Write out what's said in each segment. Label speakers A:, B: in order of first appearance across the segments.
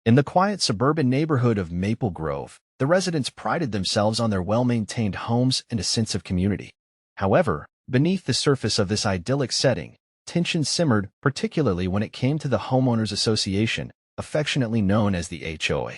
A: In the quiet suburban neighborhood of Maple Grove, the residents prided themselves on their well-maintained homes and a sense of community. However, beneath the surface of this idyllic setting, tension simmered, particularly when it came to the Homeowners Association, affectionately known as the HOA.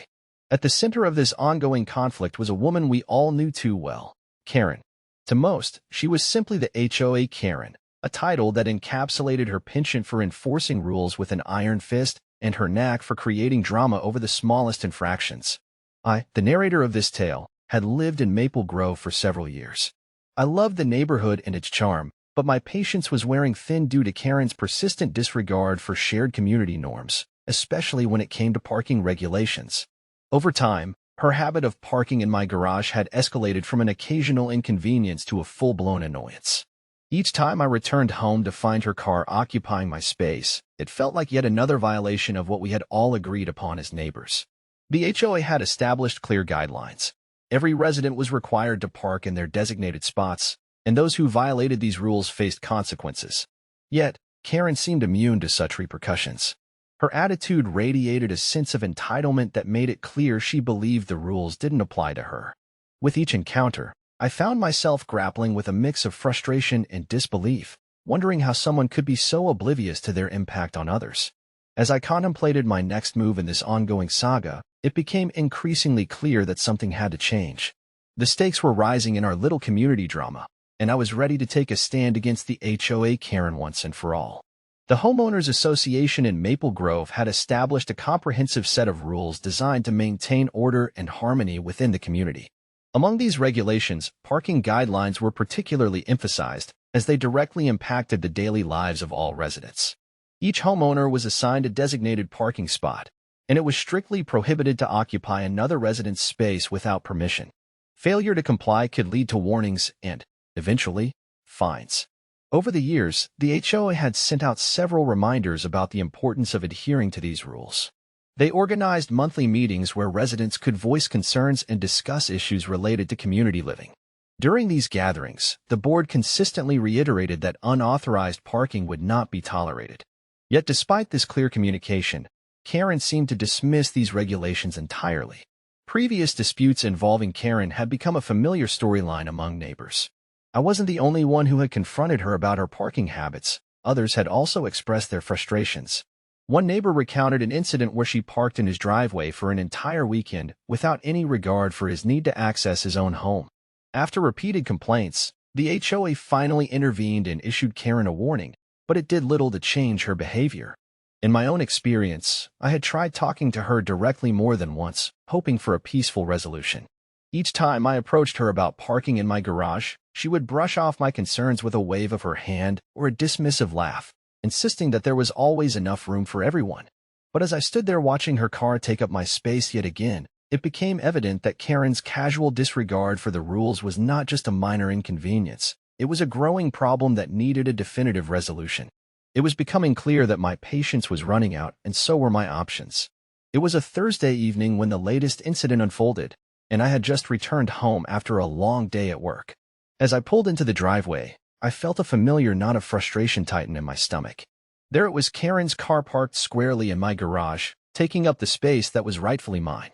A: At the center of this ongoing conflict was a woman we all knew too well, Karen. To most, she was simply the HOA Karen, a title that encapsulated her penchant for enforcing rules with an iron fist and her knack for creating drama over the smallest infractions. I, the narrator of this tale, had lived in Maple Grove for several years. I loved the neighborhood and its charm, but my patience was wearing thin due to Karen's persistent disregard for shared community norms, especially when it came to parking regulations. Over time, her habit of parking in my garage had escalated from an occasional inconvenience to a full-blown annoyance. Each time I returned home to find her car occupying my space, it felt like yet another violation of what we had all agreed upon as neighbors. The HOA had established clear guidelines. Every resident was required to park in their designated spots, and those who violated these rules faced consequences. Yet, Karen seemed immune to such repercussions. Her attitude radiated a sense of entitlement that made it clear she believed the rules didn't apply to her. With each encounter, I found myself grappling with a mix of frustration and disbelief, wondering how someone could be so oblivious to their impact on others. As I contemplated my next move in this ongoing saga, it became increasingly clear that something had to change. The stakes were rising in our little community drama, and I was ready to take a stand against the HOA Karen once and for all. The Homeowners Association in Maple Grove had established a comprehensive set of rules designed to maintain order and harmony within the community. Among these regulations, parking guidelines were particularly emphasized, as they directly impacted the daily lives of all residents. Each homeowner was assigned a designated parking spot, and it was strictly prohibited to occupy another resident's space without permission. Failure to comply could lead to warnings and, eventually, fines. Over the years, the HOA had sent out several reminders about the importance of adhering to these rules. They organized monthly meetings where residents could voice concerns and discuss issues related to community living. During these gatherings, the board consistently reiterated that unauthorized parking would not be tolerated. Yet despite this clear communication, Karen seemed to dismiss these regulations entirely. Previous disputes involving Karen had become a familiar storyline among neighbors. I wasn't the only one who had confronted her about her parking habits. Others had also expressed their frustrations. One neighbor recounted an incident where she parked in his driveway for an entire weekend without any regard for his need to access his own home. After repeated complaints, the HOA finally intervened and issued Karen a warning, but it did little to change her behavior. In my own experience, I had tried talking to her directly more than once, hoping for a peaceful resolution. Each time I approached her about parking in my garage, she would brush off my concerns with a wave of her hand or a dismissive laugh, insisting that there was always enough room for everyone. But as I stood there watching her car take up my space yet again, it became evident that Karen's casual disregard for the rules was not just a minor inconvenience. It was a growing problem that needed a definitive resolution. It was becoming clear that my patience was running out, and so were my options. It was a Thursday evening when the latest incident unfolded, and I had just returned home after a long day at work. As I pulled into the driveway, I felt a familiar knot of frustration tighten in my stomach. There it was, Karen's car parked squarely in my garage, taking up the space that was rightfully mine.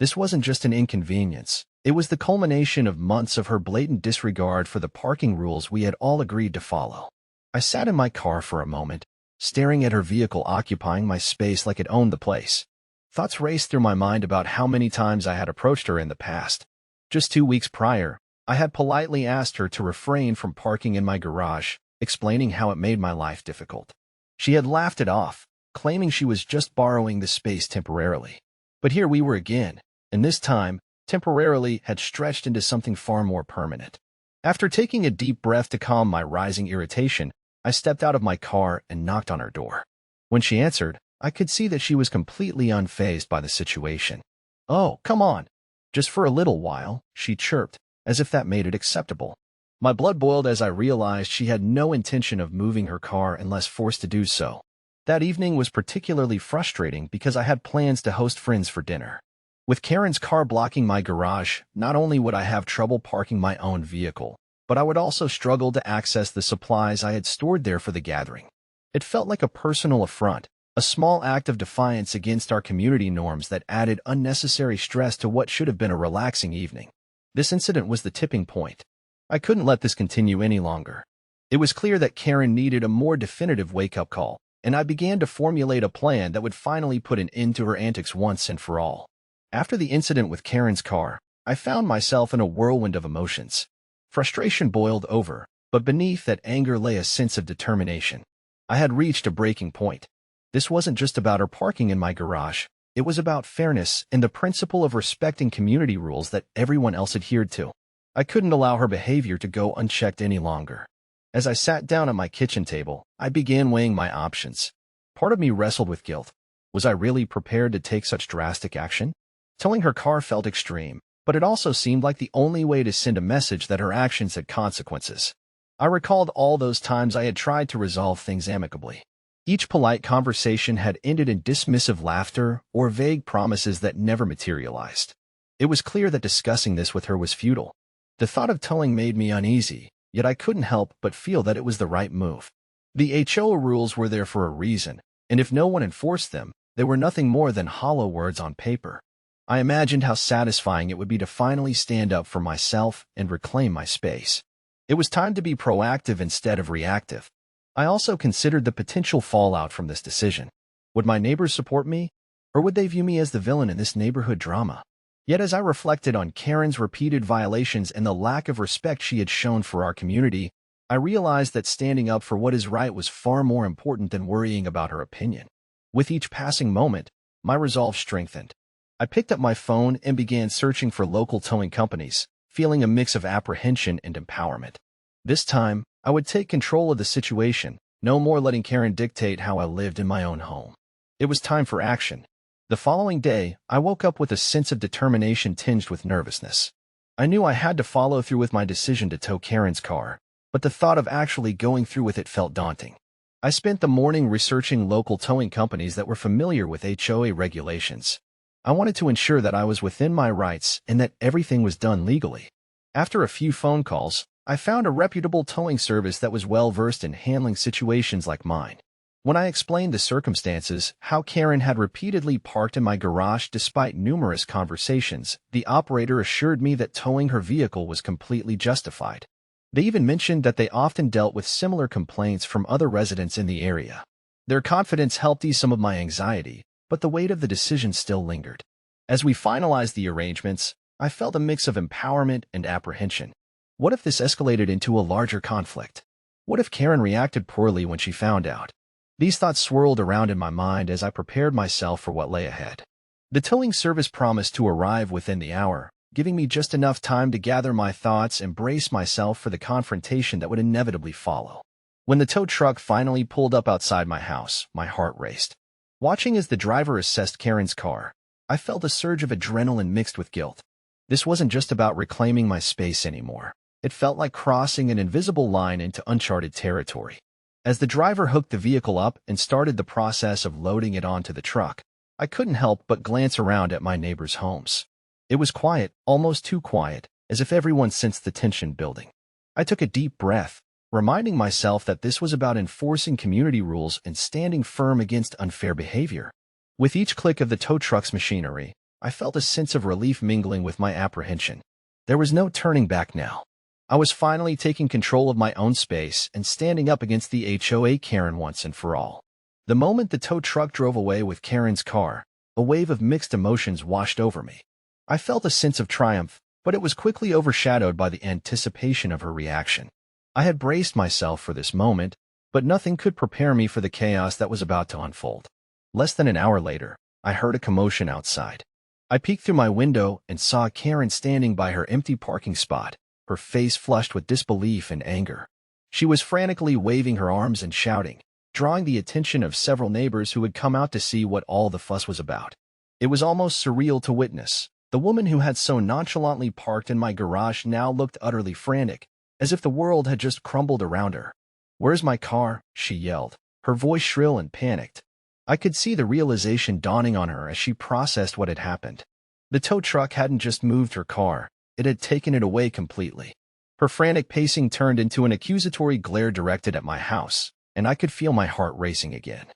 A: This wasn't just an inconvenience. It was the culmination of months of her blatant disregard for the parking rules we had all agreed to follow. I sat in my car for a moment, staring at her vehicle occupying my space like it owned the place. Thoughts raced through my mind about how many times I had approached her in the past. Just 2 weeks prior, I had politely asked her to refrain from parking in my garage, explaining how it made my life difficult. She had laughed it off, claiming she was just borrowing the space temporarily. But here we were again, and this time, temporarily had stretched into something far more permanent. After taking a deep breath to calm my rising irritation, I stepped out of my car and knocked on her door. When she answered, I could see that she was completely unfazed by the situation. "Oh, come on. Just for a little while," she chirped, as if that made it acceptable. My blood boiled as I realized she had no intention of moving her car unless forced to do so. That evening was particularly frustrating because I had plans to host friends for dinner. With Karen's car blocking my garage, not only would I have trouble parking my own vehicle, but I would also struggle to access the supplies I had stored there for the gathering. It felt like a personal affront, a small act of defiance against our community norms that added unnecessary stress to what should have been a relaxing evening. This incident was the tipping point. I couldn't let this continue any longer. It was clear that Karen needed a more definitive wake-up call, and I began to formulate a plan that would finally put an end to her antics once and for all. After the incident with Karen's car, I found myself in a whirlwind of emotions. Frustration boiled over, but beneath that anger lay a sense of determination. I had reached a breaking point. This wasn't just about her parking in my garage. It was about fairness and the principle of respecting community rules that everyone else adhered to. I couldn't allow her behavior to go unchecked any longer. As I sat down at my kitchen table, I began weighing my options. Part of me wrestled with guilt. Was I really prepared to take such drastic action? Towing her car felt extreme, but it also seemed like the only way to send a message that her actions had consequences. I recalled all those times I had tried to resolve things amicably. Each polite conversation had ended in dismissive laughter or vague promises that never materialized. It was clear that discussing this with her was futile. The thought of towing made me uneasy, yet I couldn't help but feel that it was the right move. The HOA rules were there for a reason, and if no one enforced them, they were nothing more than hollow words on paper. I imagined how satisfying it would be to finally stand up for myself and reclaim my space. It was time to be proactive instead of reactive. I also considered the potential fallout from this decision. Would my neighbors support me, or would they view me as the villain in this neighborhood drama? Yet as I reflected on Karen's repeated violations and the lack of respect she had shown for our community, I realized that standing up for what is right was far more important than worrying about her opinion. With each passing moment, my resolve strengthened. I picked up my phone and began searching for local towing companies, feeling a mix of apprehension and empowerment. This time, I would take control of the situation, no more letting Karen dictate how I lived in my own home. It was time for action. The following day, I woke up with a sense of determination tinged with nervousness. I knew I had to follow through with my decision to tow Karen's car, but the thought of actually going through with it felt daunting. I spent the morning researching local towing companies that were familiar with HOA regulations. I wanted to ensure that I was within my rights and that everything was done legally. After a few phone calls, I found a reputable towing service that was well-versed in handling situations like mine. When I explained the circumstances, how Karen had repeatedly parked in my garage despite numerous conversations, the operator assured me that towing her vehicle was completely justified. They even mentioned that they often dealt with similar complaints from other residents in the area. Their confidence helped ease some of my anxiety, but the weight of the decision still lingered. As we finalized the arrangements, I felt a mix of empowerment and apprehension. What if this escalated into a larger conflict? What if Karen reacted poorly when she found out? These thoughts swirled around in my mind as I prepared myself for what lay ahead. The towing service promised to arrive within the hour, giving me just enough time to gather my thoughts and brace myself for the confrontation that would inevitably follow. When the tow truck finally pulled up outside my house, my heart raced. Watching as the driver assessed Karen's car, I felt a surge of adrenaline mixed with guilt. This wasn't just about reclaiming my space anymore. It felt like crossing an invisible line into uncharted territory. As the driver hooked the vehicle up and started the process of loading it onto the truck, I couldn't help but glance around at my neighbors' homes. It was quiet, almost too quiet, as if everyone sensed the tension building. I took a deep breath, reminding myself that this was about enforcing community rules and standing firm against unfair behavior. With each click of the tow truck's machinery, I felt a sense of relief mingling with my apprehension. There was no turning back now. I was finally taking control of my own space and standing up against the HOA Karen once and for all. The moment the tow truck drove away with Karen's car, a wave of mixed emotions washed over me. I felt a sense of triumph, but it was quickly overshadowed by the anticipation of her reaction. I had braced myself for this moment, but nothing could prepare me for the chaos that was about to unfold. Less than an hour later, I heard a commotion outside. I peeked through my window and saw Karen standing by her empty parking spot, her face flushed with disbelief and anger. She was frantically waving her arms and shouting, drawing the attention of several neighbors who had come out to see what all the fuss was about. It was almost surreal to witness. The woman who had so nonchalantly parked in my garage now looked utterly frantic, as if the world had just crumbled around her. "Where's my car?" she yelled, her voice shrill and panicked. I could see the realization dawning on her as she processed what had happened. The tow truck hadn't just moved her car, it had taken it away completely. Her frantic pacing turned into an accusatory glare directed at my house, and I could feel my heart racing again.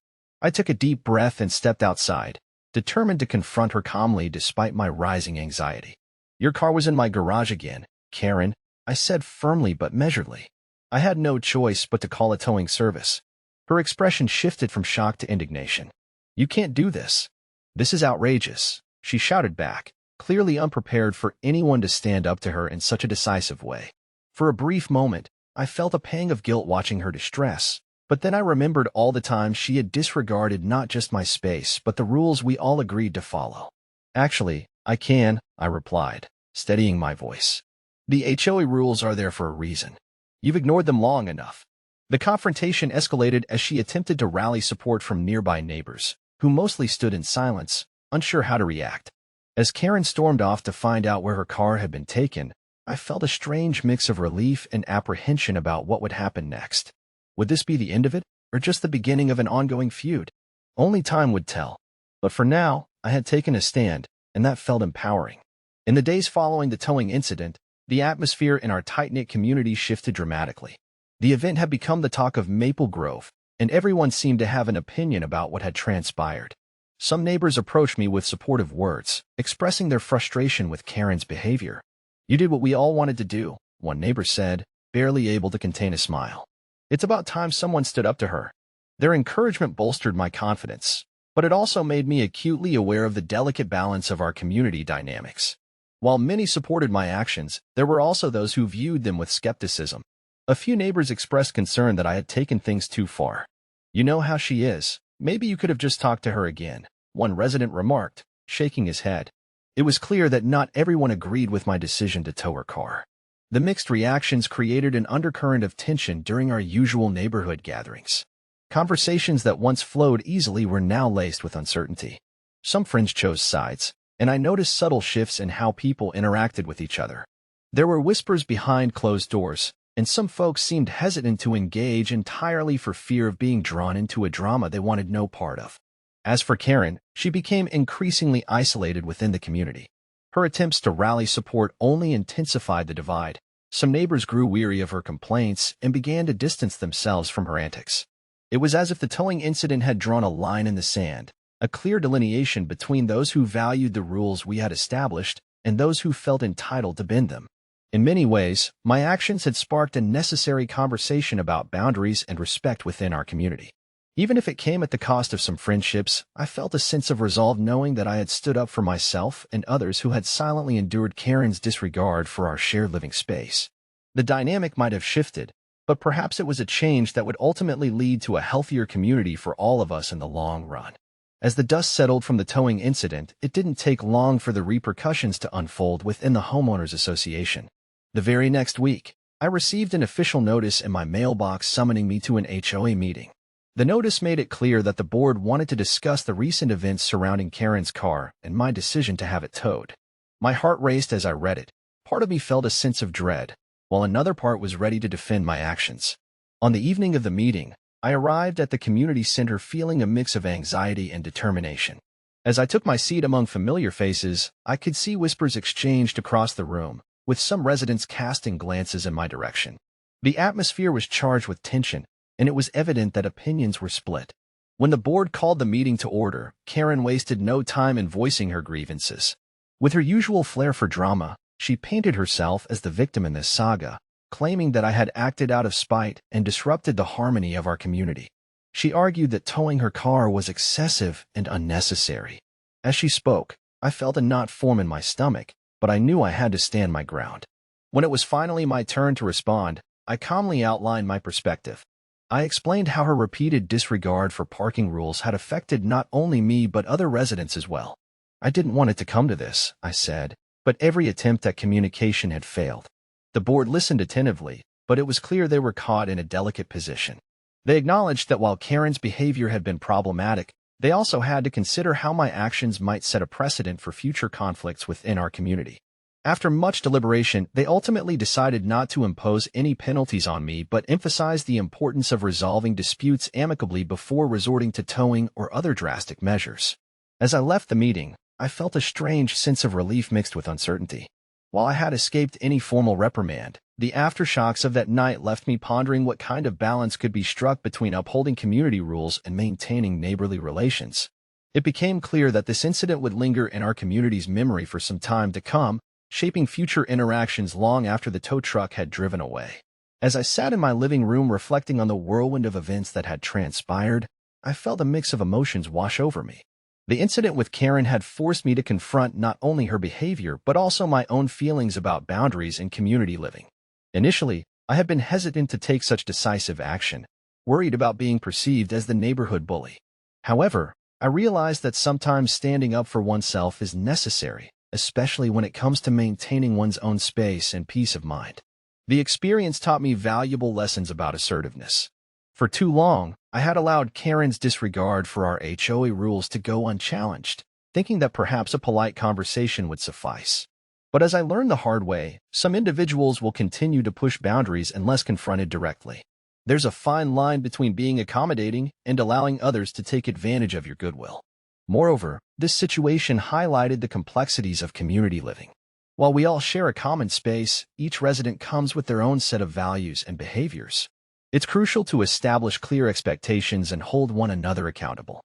A: I took a deep breath and stepped outside, determined to confront her calmly despite my rising anxiety. "Your car was in my garage again, Karen," I said firmly but measuredly. I had no choice but to call a towing service. Her expression shifted from shock to indignation. "You can't do this. This is outrageous," she shouted back, clearly unprepared for anyone to stand up to her in such a decisive way. For a brief moment, I felt a pang of guilt watching her distress, but then I remembered all the times she had disregarded not just my space but the rules we all agreed to follow. "Actually, I can," I replied, steadying my voice. "The HOA rules are there for a reason. You've ignored them long enough." The confrontation escalated as she attempted to rally support from nearby neighbors, who mostly stood in silence, unsure how to react. As Karen stormed off to find out where her car had been taken, I felt a strange mix of relief and apprehension about what would happen next. Would this be the end of it, or just the beginning of an ongoing feud? Only time would tell. But for now, I had taken a stand, and that felt empowering. In the days following the towing incident, the atmosphere in our tight-knit community shifted dramatically. The event had become the talk of Maple Grove, and everyone seemed to have an opinion about what had transpired. Some neighbors approached me with supportive words, expressing their frustration with Karen's behavior. "You did what we all wanted to do," one neighbor said, barely able to contain a smile. "It's about time someone stood up to her." Their encouragement bolstered my confidence, but it also made me acutely aware of the delicate balance of our community dynamics. While many supported my actions, there were also those who viewed them with skepticism. A few neighbors expressed concern that I had taken things too far. "You know how she is. Maybe you could have just talked to her again," one resident remarked, shaking his head. It was clear that not everyone agreed with my decision to tow her car. The mixed reactions created an undercurrent of tension during our usual neighborhood gatherings. Conversations that once flowed easily were now laced with uncertainty. Some friends chose sides, and I noticed subtle shifts in how people interacted with each other. There were whispers behind closed doors, and some folks seemed hesitant to engage entirely for fear of being drawn into a drama they wanted no part of. As for Karen, she became increasingly isolated within the community. Her attempts to rally support only intensified the divide. Some neighbors grew weary of her complaints and began to distance themselves from her antics. It was as if the towing incident had drawn a line in the sand, a clear delineation between those who valued the rules we had established and those who felt entitled to bend them. In many ways, my actions had sparked a necessary conversation about boundaries and respect within our community. Even if it came at the cost of some friendships, I felt a sense of resolve knowing that I had stood up for myself and others who had silently endured Karen's disregard for our shared living space. The dynamic might have shifted, but perhaps it was a change that would ultimately lead to a healthier community for all of us in the long run. As the dust settled from the towing incident, it didn't take long for the repercussions to unfold within the homeowners association. The very next week, I received an official notice in my mailbox summoning me to an HOA meeting. The notice made it clear that the board wanted to discuss the recent events surrounding Karen's car and my decision to have it towed. My heart raced as I read it. Part of me felt a sense of dread, while another part was ready to defend my actions. On the evening of the meeting, I arrived at the community center feeling a mix of anxiety and determination. As I took my seat among familiar faces, I could see whispers exchanged across the room, with some residents casting glances in my direction. The atmosphere was charged with tension, and it was evident that opinions were split. When the board called the meeting to order, Karen wasted no time in voicing her grievances. With her usual flair for drama, she painted herself as the victim in this saga, claiming that I had acted out of spite and disrupted the harmony of our community. She argued that towing her car was excessive and unnecessary. As she spoke, I felt a knot form in my stomach, but I knew I had to stand my ground. When it was finally my turn to respond, I calmly outlined my perspective. I explained how her repeated disregard for parking rules had affected not only me but other residents as well. "I didn't want it to come to this," I said, but every attempt at communication had failed. The board listened attentively, but it was clear they were caught in a delicate position. They acknowledged that while Karen's behavior had been problematic, they also had to consider how my actions might set a precedent for future conflicts within our community. After much deliberation, they ultimately decided not to impose any penalties on me but emphasized the importance of resolving disputes amicably before resorting to towing or other drastic measures. As I left the meeting, I felt a strange sense of relief mixed with uncertainty. While I had escaped any formal reprimand, The aftershocks of that night left me pondering what kind of balance could be struck between upholding community rules and maintaining neighborly relations. It became clear that this incident would linger in our community's memory for some time to come, shaping future interactions long after the tow truck had driven away. As I sat in my living room reflecting on the whirlwind of events that had transpired, I felt a mix of emotions wash over me. The incident with Karen had forced me to confront not only her behavior but also my own feelings about boundaries in community living. Initially, I had been hesitant to take such decisive action, worried about being perceived as the neighborhood bully. However, I realized that sometimes standing up for oneself is necessary, especially when it comes to maintaining one's own space and peace of mind. The experience taught me valuable lessons about assertiveness. For too long, I had allowed Karen's disregard for our HOA rules to go unchallenged, thinking that perhaps a polite conversation would suffice. But as I learned the hard way, some individuals will continue to push boundaries unless confronted directly. There's a fine line between being accommodating and allowing others to take advantage of your goodwill. Moreover, this situation highlighted the complexities of community living. While we all share a common space, each resident comes with their own set of values and behaviors. It's crucial to establish clear expectations and hold one another accountable.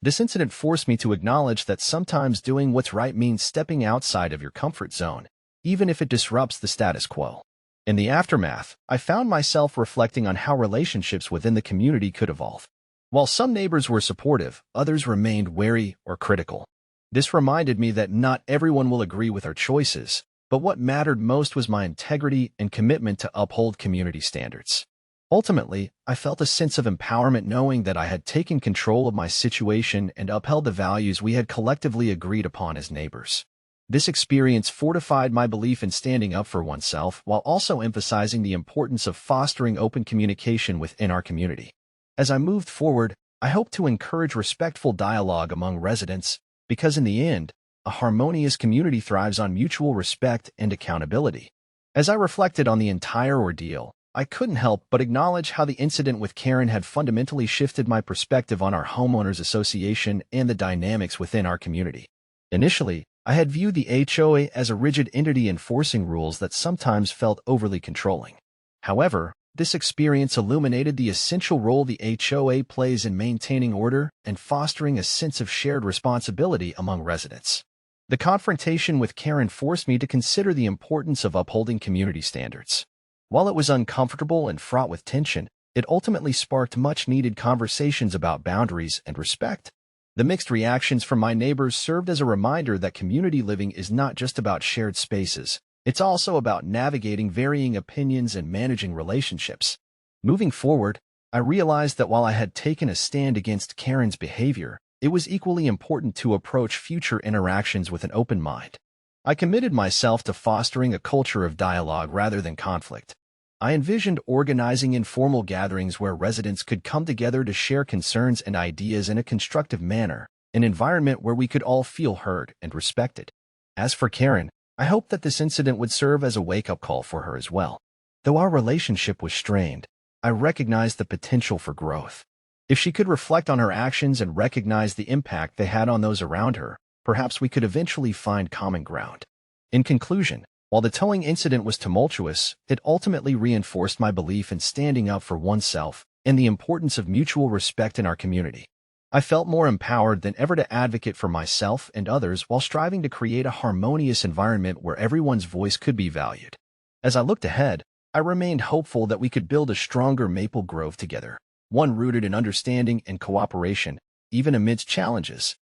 A: This incident forced me to acknowledge that sometimes doing what's right means stepping outside of your comfort zone, even if it disrupts the status quo. In the aftermath, I found myself reflecting on how relationships within the community could evolve. While some neighbors were supportive, others remained wary or critical. This reminded me that not everyone will agree with our choices, but what mattered most was my integrity and commitment to uphold community standards. Ultimately, I felt a sense of empowerment knowing that I had taken control of my situation and upheld the values we had collectively agreed upon as neighbors. This experience fortified my belief in standing up for oneself while also emphasizing the importance of fostering open communication within our community. As I moved forward, I hope to encourage respectful dialogue among residents, because in the end, a harmonious community thrives on mutual respect and accountability. As I reflected on the entire ordeal, I couldn't help but acknowledge how the incident with Karen had fundamentally shifted my perspective on our homeowners association and the dynamics within our community. Initially, I had viewed the HOA as a rigid entity enforcing rules that sometimes felt overly controlling. However, this experience illuminated the essential role the HOA plays in maintaining order and fostering a sense of shared responsibility among residents. The confrontation with Karen forced me to consider the importance of upholding community standards. While it was uncomfortable and fraught with tension, it ultimately sparked much-needed conversations about boundaries and respect. The mixed reactions from my neighbors served as a reminder that community living is not just about shared spaces. It's also about navigating varying opinions and managing relationships. Moving forward, I realized that while I had taken a stand against Karen's behavior, it was equally important to approach future interactions with an open mind. I committed myself to fostering a culture of dialogue rather than conflict. I envisioned organizing informal gatherings where residents could come together to share concerns and ideas in a constructive manner, an environment where we could all feel heard and respected. As for Karen, I hoped that this incident would serve as a wake-up call for her as well. Though our relationship was strained, I recognized the potential for growth. If she could reflect on her actions and recognize the impact they had on those around her, perhaps we could eventually find common ground. In conclusion, while the towing incident was tumultuous, it ultimately reinforced my belief in standing up for oneself and the importance of mutual respect in our community. I felt more empowered than ever to advocate for myself and others while striving to create a harmonious environment where everyone's voice could be valued. As I looked ahead, I remained hopeful that we could build a stronger Maple Grove together, one rooted in understanding and cooperation, even amidst challenges.